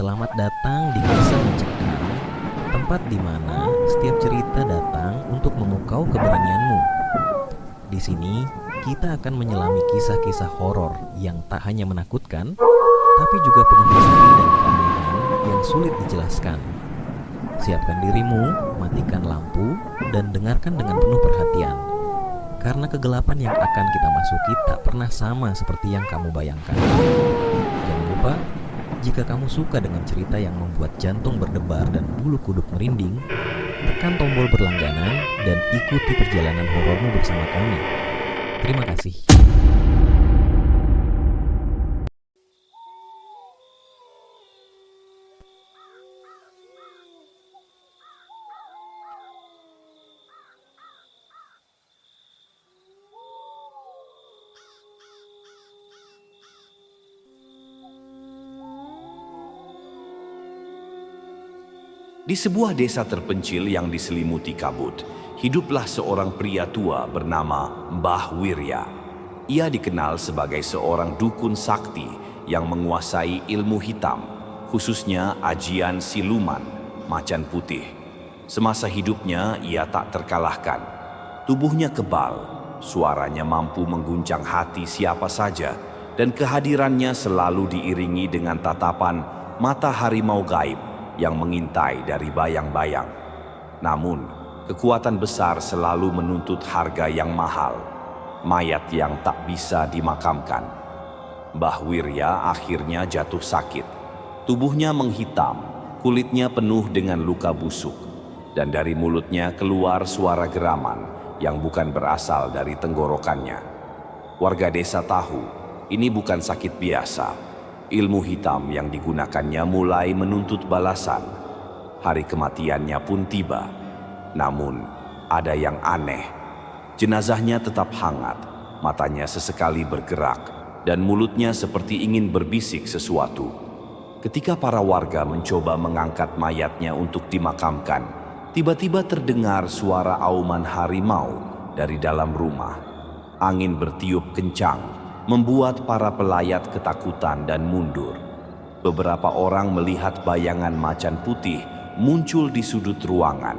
Selamat datang di Kisah Mencekam, tempat di mana setiap cerita datang untuk memukau keberanianmu. Di sini, kita akan menyelami kisah-kisah horor yang tak hanya menakutkan, tapi juga penuh misteri dan keanehan yang sulit dijelaskan. Siapkan dirimu, matikan lampu, dan dengarkan dengan penuh perhatian. Karena kegelapan yang akan kita masuki tak pernah sama seperti yang kamu bayangkan. Jangan lupa, jika kamu suka dengan cerita yang membuat jantung berdebar dan bulu kuduk merinding, tekan tombol berlangganan dan ikuti perjalanan horormu bersama kami. Terima kasih. Di sebuah desa terpencil yang diselimuti kabut, hiduplah seorang pria tua bernama Mbah Wirya. Ia dikenal sebagai seorang dukun sakti yang menguasai ilmu hitam, khususnya ajian siluman, macan putih. Semasa hidupnya ia tak terkalahkan. Tubuhnya kebal, suaranya mampu mengguncang hati siapa saja, dan kehadirannya selalu diiringi dengan tatapan mata harimau gaib yang mengintai dari bayang-bayang. Namun, kekuatan besar selalu menuntut harga yang mahal, mayat yang tak bisa dimakamkan. Mbah Wirya akhirnya jatuh sakit. Tubuhnya menghitam, kulitnya penuh dengan luka busuk, dan dari mulutnya keluar suara geraman yang bukan berasal dari tenggorokannya. Warga desa tahu, ini bukan sakit biasa. Ilmu hitam yang digunakannya mulai menuntut balasan. Hari kematiannya pun tiba. Namun, ada yang aneh. Jenazahnya tetap hangat, matanya sesekali bergerak, dan mulutnya seperti ingin berbisik sesuatu. Ketika para warga mencoba mengangkat mayatnya untuk dimakamkan, tiba-tiba terdengar suara auman harimau dari dalam rumah. Angin bertiup kencang, membuat para pelayat ketakutan dan mundur. Beberapa orang melihat bayangan macan putih muncul di sudut ruangan.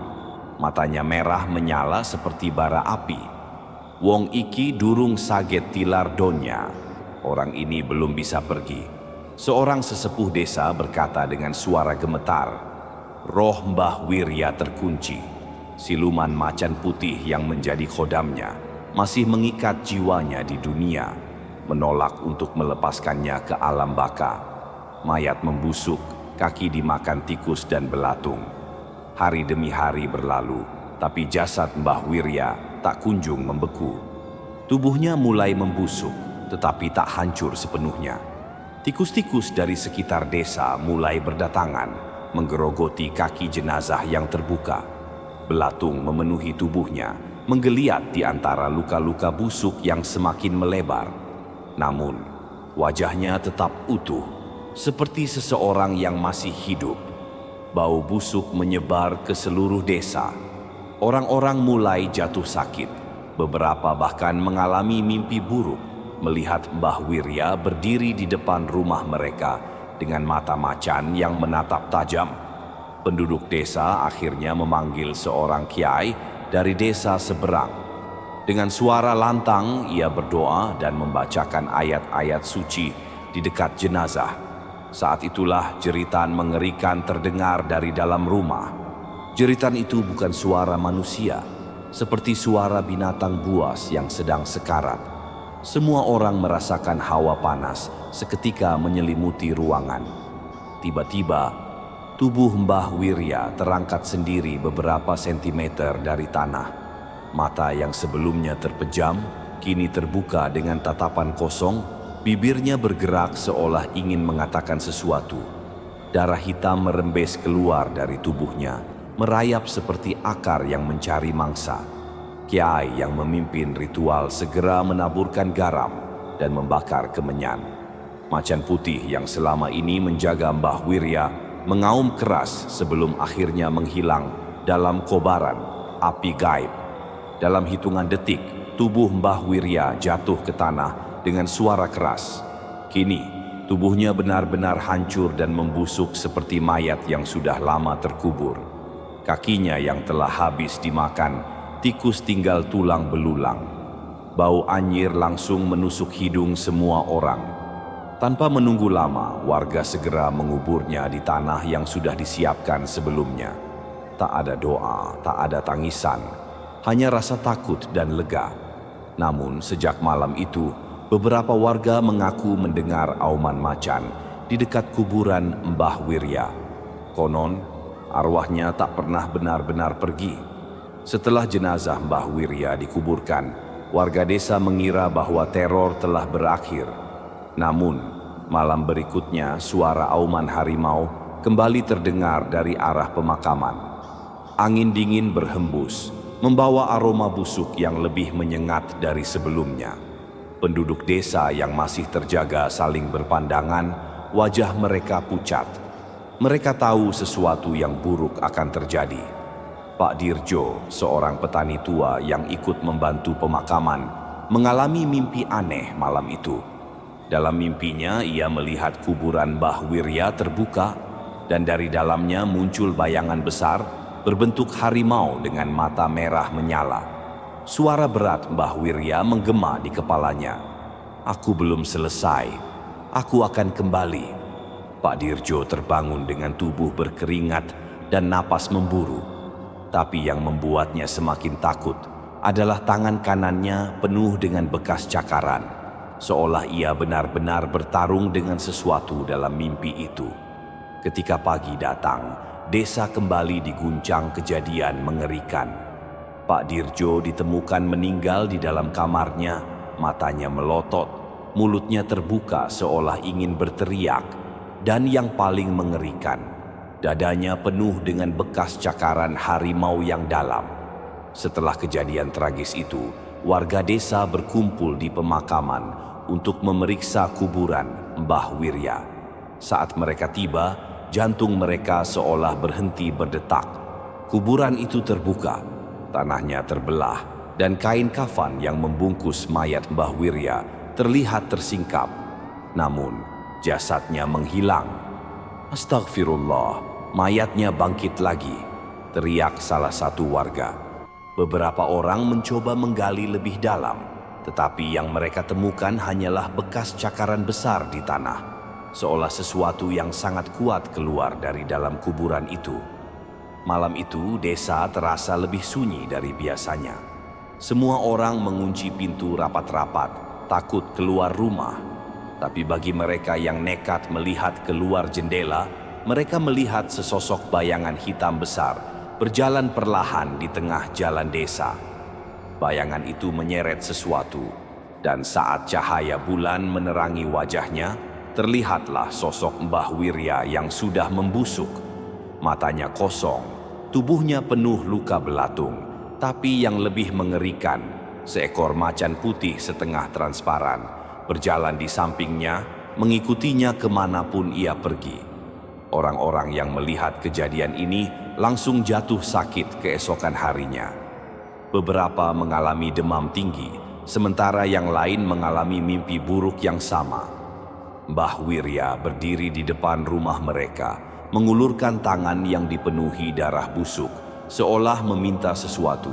Matanya merah menyala seperti bara api. Wong iki durung saget tilar donya. Orang ini belum bisa pergi. Seorang sesepuh desa berkata dengan suara gemetar, "Roh Mbah Wirya terkunci. Siluman macan putih yang menjadi khodamnya masih mengikat jiwanya di dunia, menolak untuk melepaskannya ke alam baka." Mayat membusuk, kaki dimakan tikus dan belatung. Hari demi hari berlalu, tapi jasad Mbah Wirya tak kunjung membeku. Tubuhnya mulai membusuk, tetapi tak hancur sepenuhnya. Tikus-tikus dari sekitar desa mulai berdatangan, menggerogoti kaki jenazah yang terbuka. Belatung memenuhi tubuhnya, menggeliat di antara luka-luka busuk yang semakin melebar. Namun, wajahnya tetap utuh, seperti seseorang yang masih hidup. Bau busuk menyebar ke seluruh desa. Orang-orang mulai jatuh sakit. Beberapa bahkan mengalami mimpi buruk, melihat Mbah Wirya berdiri di depan rumah mereka dengan mata macan yang menatap tajam. Penduduk desa akhirnya memanggil seorang kiai dari desa seberang. Dengan suara lantang, ia berdoa dan membacakan ayat-ayat suci di dekat jenazah. Saat itulah jeritan mengerikan terdengar dari dalam rumah. Jeritan itu bukan suara manusia, seperti suara binatang buas yang sedang sekarat. Semua orang merasakan hawa panas seketika menyelimuti ruangan. Tiba-tiba, tubuh Mbah Wirya terangkat sendiri beberapa sentimeter dari tanah. Mata yang sebelumnya terpejam, kini terbuka dengan tatapan kosong. Bibirnya bergerak seolah ingin mengatakan sesuatu. Darah hitam merembes keluar dari tubuhnya, merayap seperti akar yang mencari mangsa. Kiai yang memimpin ritual segera menaburkan garam dan membakar kemenyan. Macan putih yang selama ini menjaga Mbah Wirya mengaum keras sebelum akhirnya menghilang dalam kobaran api gaib. Dalam hitungan detik, tubuh Mbah Wirya jatuh ke tanah dengan suara keras. Kini, Tubuhnya benar-benar hancur dan membusuk seperti mayat yang sudah lama terkubur. Kakinya yang telah habis dimakan, tikus tinggal tulang belulang. Bau anyir langsung menusuk hidung semua orang. Tanpa menunggu lama, warga segera menguburnya di tanah yang sudah disiapkan sebelumnya. Tak ada doa, tak ada tangisan, hanya rasa takut dan lega. Namun sejak malam itu, beberapa warga mengaku mendengar auman macan di dekat kuburan Mbah Wirya. Konon, arwahnya tak pernah benar-benar pergi. Setelah jenazah Mbah Wirya dikuburkan, warga desa mengira bahwa teror telah berakhir. Namun, malam berikutnya suara auman harimau kembali terdengar dari arah pemakaman. Angin dingin berhembus, membawa aroma busuk yang lebih menyengat dari sebelumnya. Penduduk desa yang masih terjaga saling berpandangan, wajah mereka pucat. Mereka tahu sesuatu yang buruk akan terjadi. Pak Dirjo, seorang petani tua yang ikut membantu pemakaman, mengalami mimpi aneh malam itu. Dalam mimpinya, ia melihat kuburan Mbah Wirya terbuka, dan dari dalamnya muncul bayangan besar berbentuk harimau dengan mata merah menyala. Suara berat Mbah Wirya menggema di kepalanya. "Aku belum selesai. Aku akan kembali." Pak Dirjo terbangun dengan tubuh berkeringat dan napas memburu. Tapi yang membuatnya semakin takut adalah tangan kanannya penuh dengan bekas cakaran, seolah ia benar-benar bertarung dengan sesuatu dalam mimpi itu. Ketika pagi datang, desa kembali diguncang kejadian mengerikan. Pak Dirjo ditemukan meninggal di dalam kamarnya, matanya melotot, mulutnya terbuka seolah ingin berteriak, dan yang paling mengerikan, dadanya penuh dengan bekas cakaran harimau yang dalam. Setelah kejadian tragis itu, warga desa berkumpul di pemakaman untuk memeriksa kuburan Mbah Wirya. Saat mereka tiba, jantung mereka seolah berhenti berdetak. Kuburan itu terbuka, tanahnya terbelah, dan kain kafan yang membungkus mayat Mbah Wirya terlihat tersingkap. Namun, jasadnya menghilang. "Astagfirullah, mayatnya bangkit lagi," teriak salah satu warga. Beberapa orang mencoba menggali lebih dalam, tetapi yang mereka temukan hanyalah bekas cakaran besar di tanah, seolah sesuatu yang sangat kuat keluar dari dalam kuburan itu. Malam itu, desa terasa lebih sunyi dari biasanya. Semua orang mengunci pintu rapat-rapat, takut keluar rumah. Tapi bagi mereka yang nekat melihat keluar jendela, mereka melihat sesosok bayangan hitam besar berjalan perlahan di tengah jalan desa. Bayangan itu menyeret sesuatu, dan saat cahaya bulan menerangi wajahnya, terlihatlah sosok Mbah Wirya yang sudah membusuk. Matanya kosong, tubuhnya penuh luka belatung, tapi yang lebih mengerikan, seekor macan putih setengah transparan berjalan di sampingnya, mengikutinya kemanapun ia pergi. Orang-orang yang melihat kejadian ini langsung jatuh sakit keesokan harinya. Beberapa mengalami demam tinggi, sementara yang lain mengalami mimpi buruk yang sama. Mbah Wirya berdiri di depan rumah mereka, mengulurkan tangan yang dipenuhi darah busuk, seolah meminta sesuatu.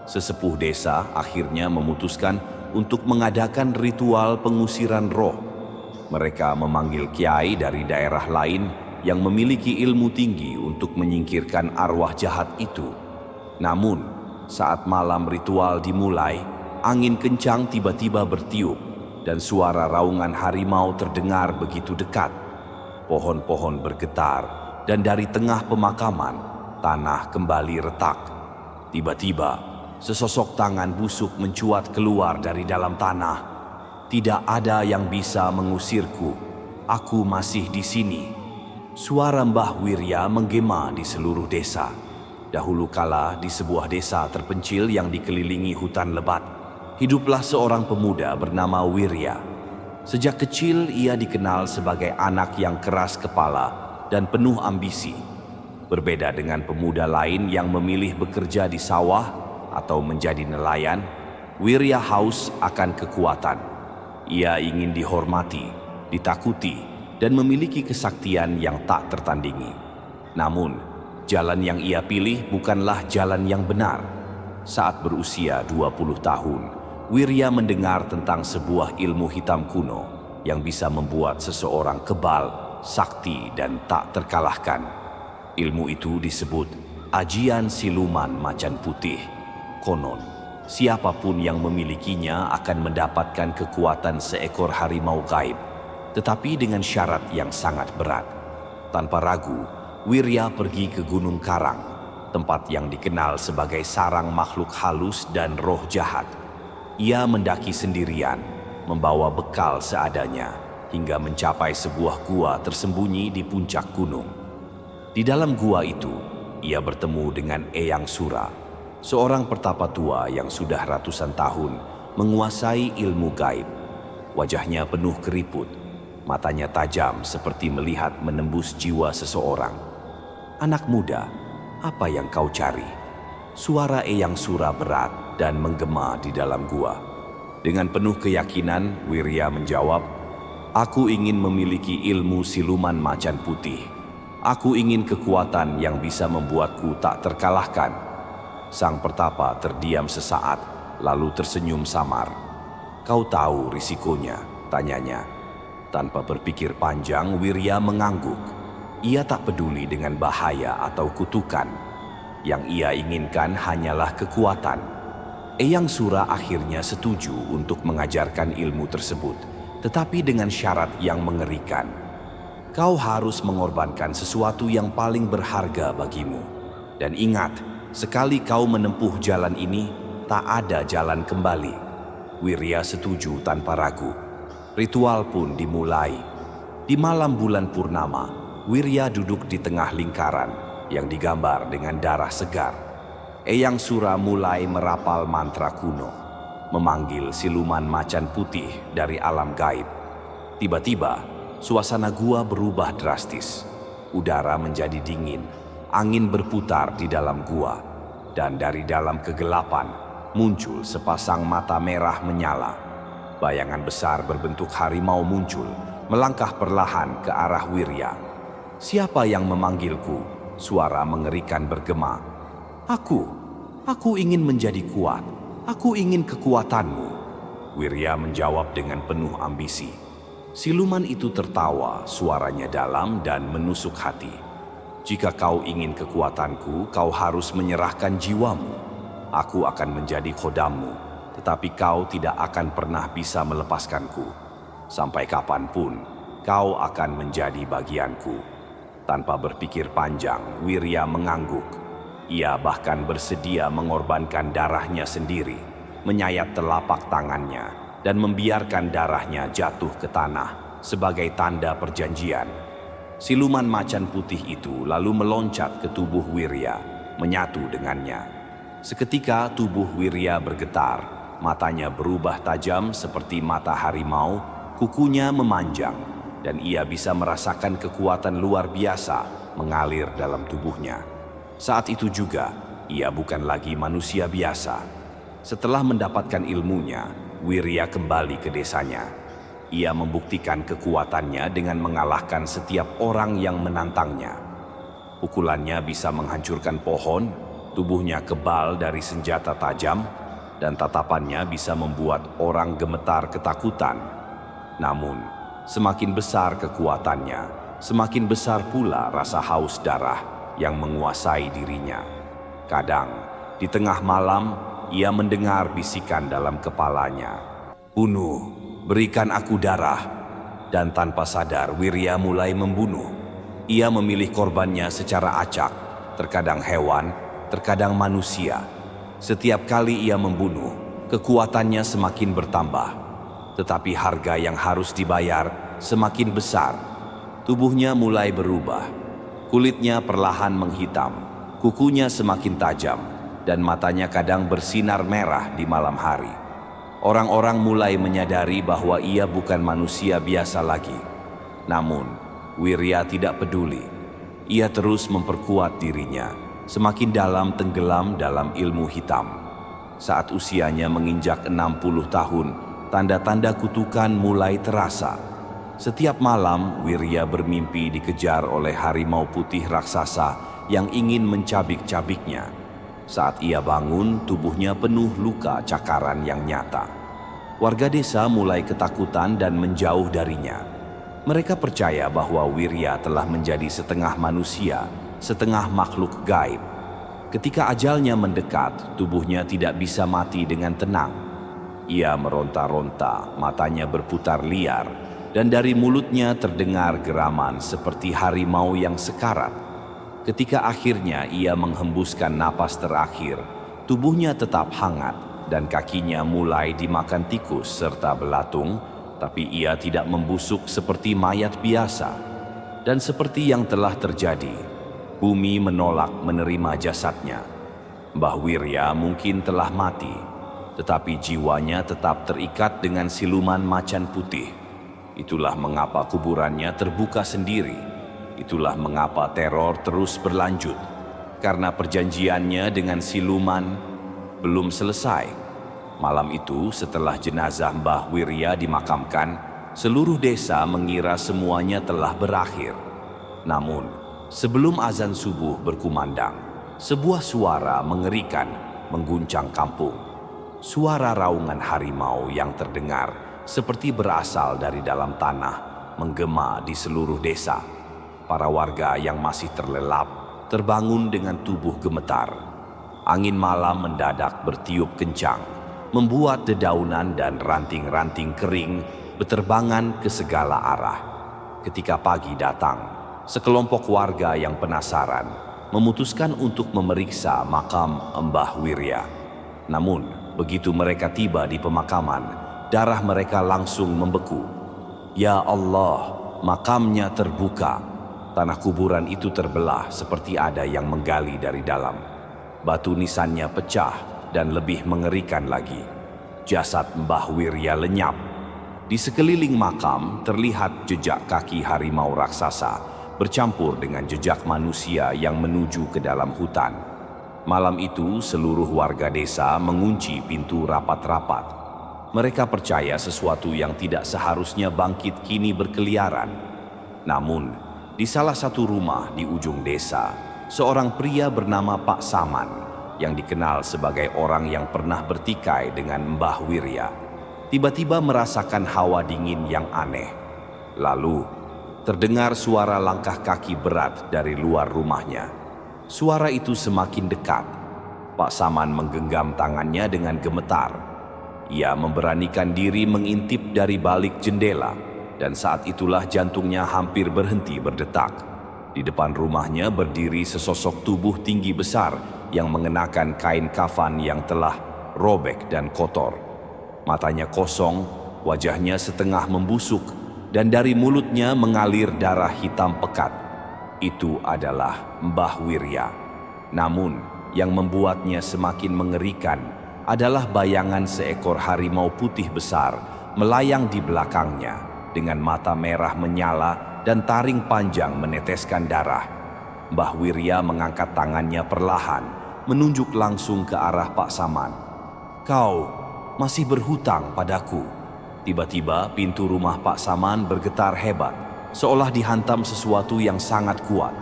Sesepuh desa akhirnya memutuskan untuk mengadakan ritual pengusiran roh. Mereka memanggil kiai dari daerah lain yang memiliki ilmu tinggi untuk menyingkirkan arwah jahat itu. Namun, saat malam ritual dimulai, angin kencang tiba-tiba bertiup dan suara raungan harimau terdengar begitu dekat. Pohon-pohon bergetar, dan dari tengah pemakaman, tanah kembali retak. Tiba-tiba, sesosok tangan busuk mencuat keluar dari dalam tanah. "Tidak ada yang bisa mengusirku. Aku masih di sini." Suara Mbah Wirya menggema di seluruh desa. Dahulu kala di sebuah desa terpencil yang dikelilingi hutan lebat, hiduplah seorang pemuda bernama Wirya. Sejak kecil ia dikenal sebagai anak yang keras kepala dan penuh ambisi. Berbeda dengan pemuda lain yang memilih bekerja di sawah atau menjadi nelayan, Wirya haus akan kekuatan. Ia ingin dihormati, ditakuti, dan memiliki kesaktian yang tak tertandingi. Namun, jalan yang ia pilih bukanlah jalan yang benar. Saat berusia 20 tahun, Wirya mendengar tentang sebuah ilmu hitam kuno yang bisa membuat seseorang kebal, sakti, dan tak terkalahkan. Ilmu itu disebut Ajian Siluman Macan Putih. Konon, siapapun yang memilikinya akan mendapatkan kekuatan seekor harimau gaib, tetapi dengan syarat yang sangat berat. Tanpa ragu, Wirya pergi ke Gunung Karang, tempat yang dikenal sebagai sarang makhluk halus dan roh jahat. Ia mendaki sendirian, membawa bekal seadanya, hingga mencapai sebuah gua tersembunyi di puncak gunung. Di dalam gua itu, ia bertemu dengan Eyang Sura, seorang pertapa tua yang sudah ratusan tahun menguasai ilmu gaib. Wajahnya penuh keriput, matanya tajam seperti melihat menembus jiwa seseorang. "Anak muda, apa yang kau cari?" Suara Eyang Sura berat dan menggema di dalam gua. Dengan penuh keyakinan, Wirya menjawab, "Aku ingin memiliki ilmu siluman macan putih. Aku ingin kekuatan yang bisa membuatku tak terkalahkan." Sang pertapa terdiam sesaat, lalu tersenyum samar. "Kau tahu risikonya?" tanyanya. Tanpa berpikir panjang, Wirya mengangguk. Ia tak peduli dengan bahaya atau kutukan. Yang ia inginkan hanyalah kekuatan. Eyang Sura akhirnya setuju untuk mengajarkan ilmu tersebut, tetapi dengan syarat yang mengerikan. "Kau harus mengorbankan sesuatu yang paling berharga bagimu. Dan ingat, sekali kau menempuh jalan ini, tak ada jalan kembali." Wirya setuju tanpa ragu. Ritual pun dimulai. Di malam bulan purnama, Wirya duduk di tengah lingkaran yang digambar dengan darah segar. Eyang Sura mulai merapal mantra kuno, memanggil siluman macan putih dari alam gaib. Tiba-tiba, suasana gua berubah drastis. Udara menjadi dingin, angin berputar di dalam gua, dan dari dalam kegelapan muncul sepasang mata merah menyala. Bayangan besar berbentuk harimau muncul, melangkah perlahan ke arah Wirya. "Siapa yang memanggilku?" Suara mengerikan bergema. Aku ingin menjadi kuat. Aku ingin kekuatanmu." Wirya menjawab dengan penuh ambisi. Siluman itu tertawa, suaranya dalam dan menusuk hati. "Jika kau ingin kekuatanku, kau harus menyerahkan jiwamu. Aku akan menjadi khodammu. Tetapi kau tidak akan pernah bisa melepaskanku. Sampai kapanpun, kau akan menjadi bagianku." Tanpa berpikir panjang, Wirya mengangguk. Ia bahkan bersedia mengorbankan darahnya sendiri, menyayat telapak tangannya, dan membiarkan darahnya jatuh ke tanah sebagai tanda perjanjian. Siluman macan putih itu lalu meloncat ke tubuh Wirya, menyatu dengannya. Seketika tubuh Wirya bergetar, matanya berubah tajam seperti mata harimau, kukunya memanjang, dan ia bisa merasakan kekuatan luar biasa mengalir dalam tubuhnya. Saat itu juga, ia bukan lagi manusia biasa. Setelah mendapatkan ilmunya, Wirya kembali ke desanya. Ia membuktikan kekuatannya dengan mengalahkan setiap orang yang menantangnya. Pukulannya bisa menghancurkan pohon, tubuhnya kebal dari senjata tajam, dan tatapannya bisa membuat orang gemetar ketakutan. Namun, semakin besar kekuatannya, semakin besar pula rasa haus darah yang menguasai dirinya. Kadang, di tengah malam, ia mendengar bisikan dalam kepalanya, "Bunuh, berikan aku darah." Dan tanpa sadar, Wirya mulai membunuh. Ia memilih korbannya secara acak, terkadang hewan, terkadang manusia. Setiap kali ia membunuh, kekuatannya semakin bertambah. Tetapi harga yang harus dibayar semakin besar. Tubuhnya mulai berubah. Kulitnya perlahan menghitam, kukunya semakin tajam, dan matanya kadang bersinar merah di malam hari. Orang-orang mulai menyadari bahwa ia bukan manusia biasa lagi. Namun, Wirya tidak peduli. Ia terus memperkuat dirinya, semakin dalam tenggelam dalam ilmu hitam. Saat usianya menginjak 60 tahun, tanda-tanda kutukan mulai terasa. Setiap malam, Wirya bermimpi dikejar oleh harimau putih raksasa yang ingin mencabik-cabiknya. Saat ia bangun, tubuhnya penuh luka cakaran yang nyata. Warga desa mulai ketakutan dan menjauh darinya. Mereka percaya bahwa Wirya telah menjadi setengah manusia, setengah makhluk gaib. Ketika ajalnya mendekat, tubuhnya tidak bisa mati dengan tenang. Ia meronta-ronta, matanya berputar liar, dan dari mulutnya terdengar geraman seperti harimau yang sekarat. Ketika akhirnya ia menghembuskan napas terakhir, tubuhnya tetap hangat dan kakinya mulai dimakan tikus serta belatung, tapi ia tidak membusuk seperti mayat biasa. Dan seperti yang telah terjadi, bumi menolak menerima jasadnya. Mbah Wirya mungkin telah mati, tetapi jiwanya tetap terikat dengan siluman macan putih. Itulah mengapa kuburannya terbuka sendiri. Itulah mengapa teror terus berlanjut. Karena perjanjiannya dengan siluman belum selesai. Malam itu setelah jenazah Mbah Wirya dimakamkan, seluruh desa mengira semuanya telah berakhir. Namun, sebelum azan subuh berkumandang, sebuah suara mengerikan mengguncang kampung. Suara raungan harimau yang terdengar seperti berasal dari dalam tanah, menggema di seluruh desa. Para warga yang masih terlelap terbangun dengan tubuh gemetar. Angin malam mendadak bertiup kencang, membuat dedaunan dan ranting-ranting kering berterbangan ke segala arah. Ketika pagi datang, sekelompok warga yang penasaran memutuskan untuk memeriksa makam Mbah Wirya. Namun, begitu mereka tiba di pemakaman, darah mereka langsung membeku. Ya Allah, makamnya terbuka. Tanah kuburan itu terbelah seperti ada yang menggali dari dalam. Batu nisannya pecah dan lebih mengerikan lagi. Jasad Mbah Wirya lenyap. Di sekeliling makam terlihat jejak kaki harimau raksasa bercampur dengan jejak manusia yang menuju ke dalam hutan. Malam itu seluruh warga desa mengunci pintu rapat-rapat. Mereka percaya sesuatu yang tidak seharusnya bangkit kini berkeliaran. Namun, di salah satu rumah di ujung desa, seorang pria bernama Pak Saman yang dikenal sebagai orang yang pernah bertikai dengan Mbah Wirya, tiba-tiba merasakan hawa dingin yang aneh. Lalu, terdengar suara langkah kaki berat dari luar rumahnya. Suara itu semakin dekat. Pak Saman menggenggam tangannya dengan gemetar. Ia memberanikan diri mengintip dari balik jendela, dan saat itulah jantungnya hampir berhenti berdetak. Di depan rumahnya berdiri sesosok tubuh tinggi besar yang mengenakan kain kafan yang telah robek dan kotor. Matanya kosong, wajahnya setengah membusuk, dan dari mulutnya mengalir darah hitam pekat. Itu adalah Mbah Wirya. Namun, yang membuatnya semakin mengerikan adalah bayangan seekor harimau putih besar melayang di belakangnya dengan mata merah menyala dan taring panjang meneteskan darah. Mbah Wirya mengangkat tangannya perlahan, menunjuk langsung ke arah Pak Saman. "Kau masih berhutang padaku." Tiba-tiba pintu rumah Pak Saman bergetar hebat, seolah dihantam sesuatu yang sangat kuat.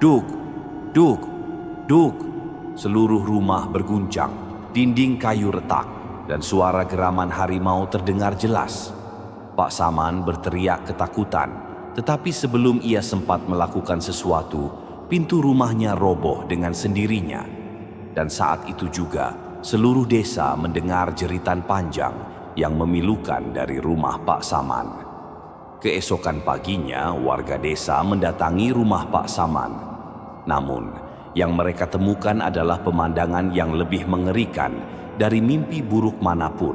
Duk, duk, duk. Seluruh rumah berguncang. Dinding kayu retak, dan suara geraman harimau terdengar jelas. Pak Saman berteriak ketakutan, tetapi sebelum ia sempat melakukan sesuatu, pintu rumahnya roboh dengan sendirinya. Dan saat itu juga, seluruh desa mendengar jeritan panjang yang memilukan dari rumah Pak Saman. Keesokan paginya, warga desa mendatangi rumah Pak Saman. Namun, yang mereka temukan adalah pemandangan yang lebih mengerikan dari mimpi buruk manapun.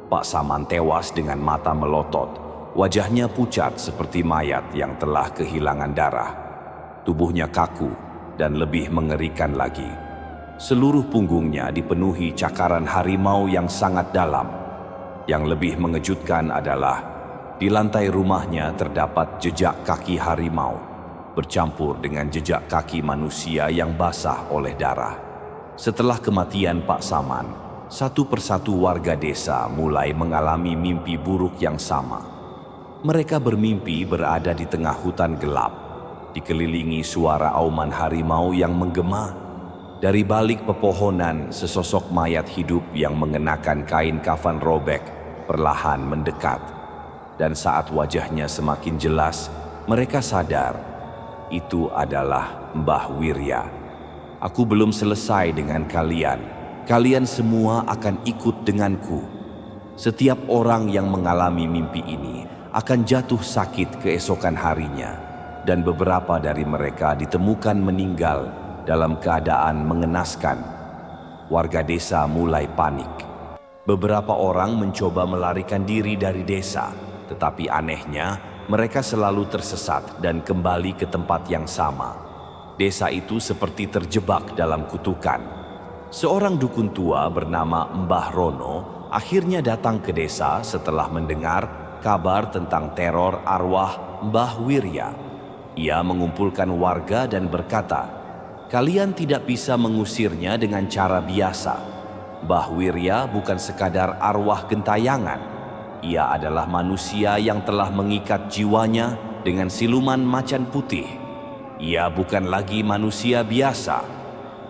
Pak Saman tewas dengan mata melotot, wajahnya pucat seperti mayat yang telah kehilangan darah. Tubuhnya kaku dan lebih mengerikan lagi. Seluruh punggungnya dipenuhi cakaran harimau yang sangat dalam. Yang lebih mengejutkan adalah di lantai rumahnya terdapat jejak kaki harimau bercampur dengan jejak kaki manusia yang basah oleh darah. Setelah kematian Pak Saman, satu persatu warga desa mulai mengalami mimpi buruk yang sama. Mereka bermimpi berada di tengah hutan gelap, dikelilingi suara auman harimau yang menggema. Dari balik pepohonan, sesosok mayat hidup yang mengenakan kain kafan robek perlahan mendekat. Dan saat wajahnya semakin jelas, mereka sadar itu adalah Mbah Wirya. Aku belum selesai dengan kalian. Kalian semua akan ikut denganku. Setiap orang yang mengalami mimpi ini akan jatuh sakit keesokan harinya, dan beberapa dari mereka ditemukan meninggal dalam keadaan mengenaskan. Warga desa mulai panik. Beberapa orang mencoba melarikan diri dari desa, tetapi anehnya mereka selalu tersesat dan kembali ke tempat yang sama. Desa itu seperti terjebak dalam kutukan. Seorang dukun tua bernama Mbah Rono akhirnya datang ke desa setelah mendengar kabar tentang teror arwah Mbah Wirya. Ia mengumpulkan warga dan berkata, "Kalian tidak bisa mengusirnya dengan cara biasa. Mbah Wirya bukan sekadar arwah gentayangan. Ia adalah manusia yang telah mengikat jiwanya dengan siluman macan putih. Ia bukan lagi manusia biasa."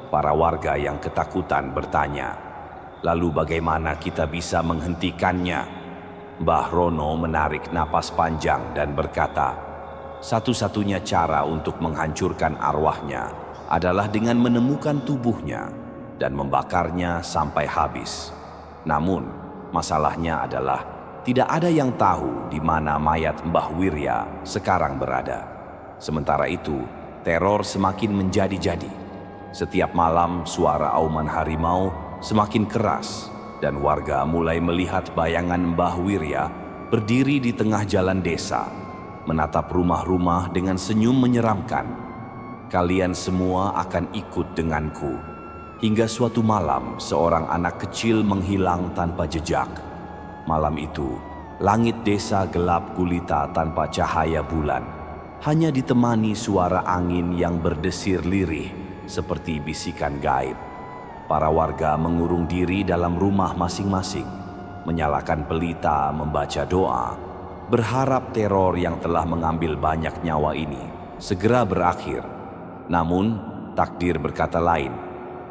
Para warga yang ketakutan bertanya, "Lalu bagaimana kita bisa menghentikannya?" Mbah Rono menarik napas panjang dan berkata, "Satu-satunya cara untuk menghancurkan arwahnya adalah dengan menemukan tubuhnya dan membakarnya sampai habis. Namun, masalahnya adalah tidak ada yang tahu di mana mayat Mbah Wirya sekarang berada. Sementara itu, teror semakin menjadi-jadi. Setiap malam suara auman harimau semakin keras dan warga mulai melihat bayangan Mbah Wirya berdiri di tengah jalan desa, menatap rumah-rumah dengan senyum menyeramkan. Kalian semua akan ikut denganku." Hingga suatu malam, seorang anak kecil menghilang tanpa jejak. Malam itu, langit desa gelap gulita tanpa cahaya bulan. Hanya ditemani suara angin yang berdesir lirih seperti bisikan gaib. Para warga mengurung diri dalam rumah masing-masing, menyalakan pelita, membaca doa, berharap teror yang telah mengambil banyak nyawa ini segera berakhir. Namun, takdir berkata lain.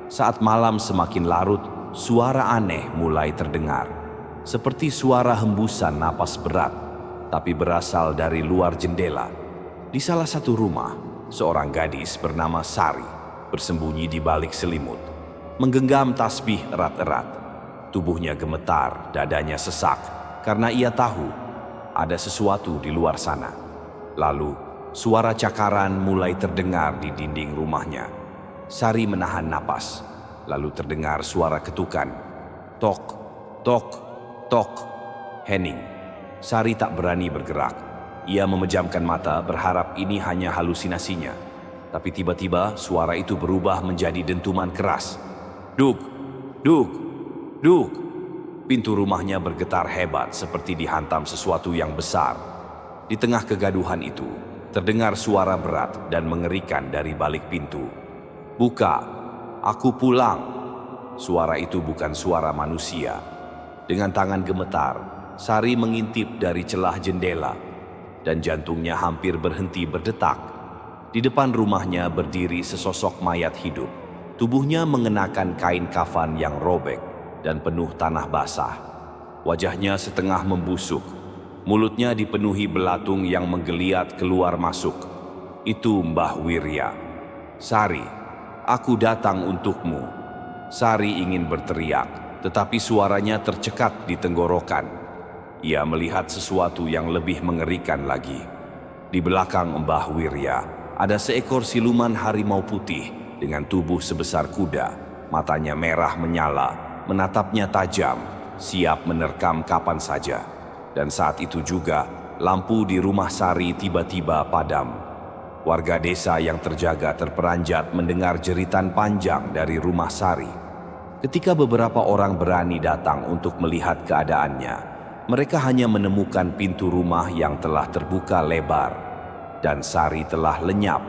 Saat malam semakin larut, suara aneh mulai terdengar. Seperti suara hembusan napas berat, tapi berasal dari luar jendela. Di salah satu rumah, seorang gadis bernama Sari bersembunyi di balik selimut, menggenggam tasbih erat-erat. Tubuhnya gemetar, dadanya sesak, karena ia tahu ada sesuatu di luar sana. Lalu, suara cakaran mulai terdengar di dinding rumahnya. Sari menahan napas, lalu terdengar suara ketukan. Tok, tok, tok. Hening. Sari tak berani bergerak. Ia memejamkan mata berharap ini hanya halusinasinya. Tapi tiba-tiba suara itu berubah menjadi dentuman keras. Duk, duk, duk. Pintu rumahnya bergetar hebat seperti dihantam sesuatu yang besar. Di tengah kegaduhan itu, terdengar suara berat dan mengerikan dari balik pintu. "Buka, aku pulang." Suara itu bukan suara manusia. Dengan tangan gemetar, Sari mengintip dari celah jendela, dan jantungnya hampir berhenti berdetak. Di depan rumahnya berdiri sesosok mayat hidup. Tubuhnya mengenakan kain kafan yang robek dan penuh tanah basah. Wajahnya setengah membusuk. Mulutnya dipenuhi belatung yang menggeliat keluar masuk. Itu Mbah Wirya. "Sari, aku datang untukmu." Sari ingin berteriak, tetapi suaranya tercekat di tenggorokan. Ia melihat sesuatu yang lebih mengerikan lagi. Di belakang Mbah Wirya ada seekor siluman harimau putih dengan tubuh sebesar kuda. Matanya merah menyala, menatapnya tajam, siap menerkam kapan saja. Dan saat itu juga, lampu di rumah Sari tiba-tiba padam. Warga desa yang terjaga terperanjat mendengar jeritan panjang dari rumah Sari. Ketika beberapa orang berani datang untuk melihat keadaannya, mereka hanya menemukan pintu rumah yang telah terbuka lebar, dan Sari telah lenyap.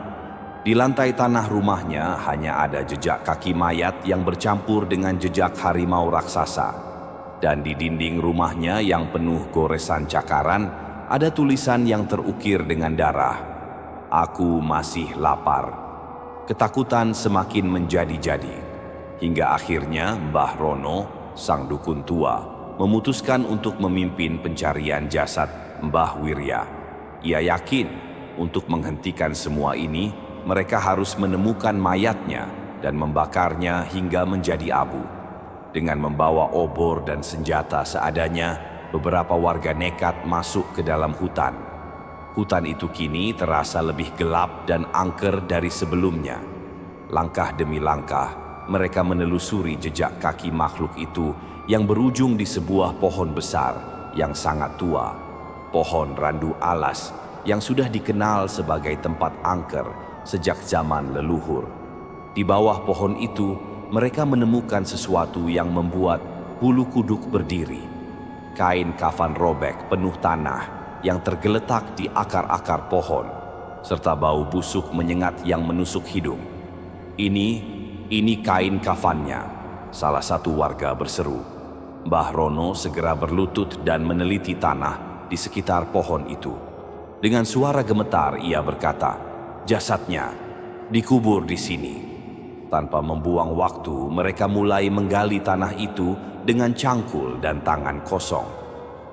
Di lantai tanah rumahnya hanya ada jejak kaki mayat yang bercampur dengan jejak harimau raksasa. Dan di dinding rumahnya yang penuh goresan cakaran, ada tulisan yang terukir dengan darah. Aku masih lapar. Ketakutan semakin menjadi-jadi, hingga akhirnya Mbah Rono, sang dukun tua, memutuskan untuk memimpin pencarian jasad Mbah Wirya. Ia yakin untuk menghentikan semua ini, mereka harus menemukan mayatnya dan membakarnya hingga menjadi abu. Dengan membawa obor dan senjata seadanya, beberapa warga nekat masuk ke dalam hutan. Hutan itu kini terasa lebih gelap dan angker dari sebelumnya. Langkah demi langkah, mereka menelusuri jejak kaki makhluk itu yang berujung di sebuah pohon besar yang sangat tua. Pohon randu alas yang sudah dikenal sebagai tempat angker sejak zaman leluhur. Di bawah pohon itu, mereka menemukan sesuatu yang membuat bulu kuduk berdiri. Kain kafan robek penuh tanah yang tergeletak di akar-akar pohon, serta bau busuk menyengat yang menusuk hidung. Ini kain kafannya, salah satu warga berseru. Mbah Rono segera berlutut dan meneliti tanah di sekitar pohon itu. Dengan suara gemetar ia berkata, "Jasadnya dikubur di sini." Tanpa membuang waktu, mereka mulai menggali tanah itu dengan cangkul dan tangan kosong.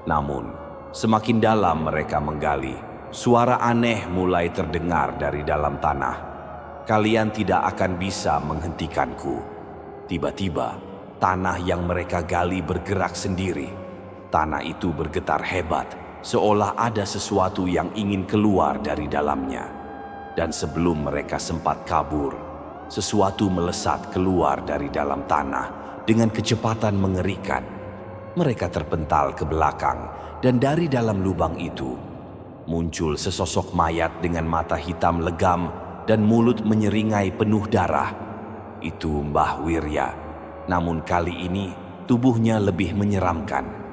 Namun, semakin dalam mereka menggali, suara aneh mulai terdengar dari dalam tanah. "Kalian tidak akan bisa menghentikanku." Tiba-tiba, tanah yang mereka gali bergerak sendiri. Tanah itu bergetar hebat, seolah ada sesuatu yang ingin keluar dari dalamnya. Dan sebelum mereka sempat kabur, sesuatu melesat keluar dari dalam tanah dengan kecepatan mengerikan. Mereka terpental ke belakang, dan dari dalam lubang itu muncul sesosok mayat dengan mata hitam legam dan mulut menyeringai penuh darah. Itu Mbah Wirya, namun kali ini tubuhnya lebih menyeramkan.